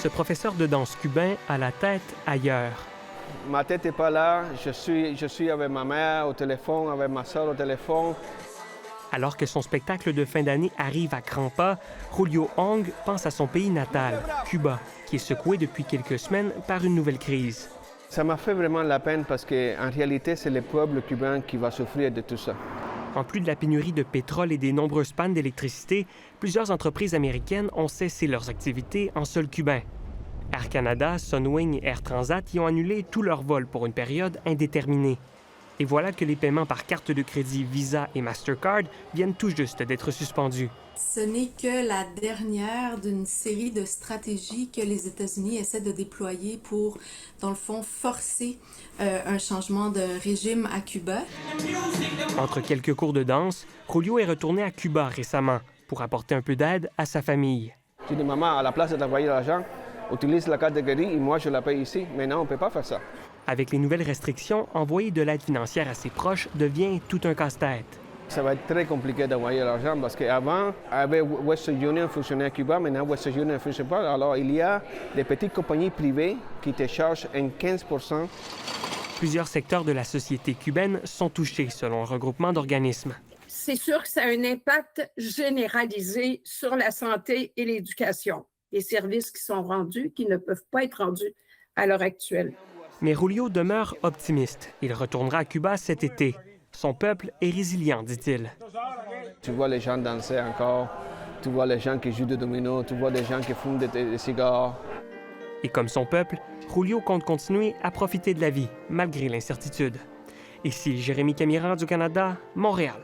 ce professeur de danse cubain a la tête ailleurs. Ma tête n'est pas là. Je suis avec ma mère au téléphone, avec ma soeur au téléphone. Alors que son spectacle de fin d'année arrive à grands pas, Julio Hong pense à son pays natal, Cuba, qui est secoué depuis quelques semaines par une nouvelle crise. Ça m'a fait vraiment la peine parce qu'en réalité, c'est le peuple cubain qui va souffrir de tout ça. En plus de la pénurie de pétrole et des nombreuses pannes d'électricité, plusieurs entreprises américaines ont cessé leurs activités en sol cubain. Air Canada, Sunwing et Air Transat y ont annulé tous leurs vols pour une période indéterminée. Et voilà que les paiements par carte de crédit Visa et Mastercard viennent tout juste d'être suspendus. Ce n'est que la dernière d'une série de stratégies que les États-Unis essaient de déployer pour, dans le fond, forcer un changement de régime à Cuba. Entre quelques cours de danse, Julio est retourné à Cuba récemment pour apporter un peu d'aide à sa famille. J'ai dit, maman, à la place de t'envoyer l'argent, utilise la carte de crédit et moi je la paye ici. Mais non, on ne peut pas faire ça. Avec les nouvelles restrictions, envoyer de l'aide financière à ses proches devient tout un casse-tête. Ça va être très compliqué d'envoyer l'argent parce qu'avant, Western Union fonctionnait à Cuba, maintenant Western Union ne fonctionne pas. Alors, il y a des petites compagnies privées qui te chargent un 15 %. Plusieurs secteurs de la société cubaine sont touchés, selon un regroupement d'organismes. C'est sûr que ça a un impact généralisé sur la santé et l'éducation. Les services qui sont rendus, qui ne peuvent pas être rendus à l'heure actuelle. Mais Julio demeure optimiste. Il retournera à Cuba cet été. Son peuple est résilient, dit-il. Tu vois les gens danser encore, tu vois les gens qui jouent de domino, tu vois des gens qui fument des cigares. Et comme son peuple, Julio compte continuer à profiter de la vie, malgré l'incertitude. Ici Jérémy Camiran du Canada, Montréal.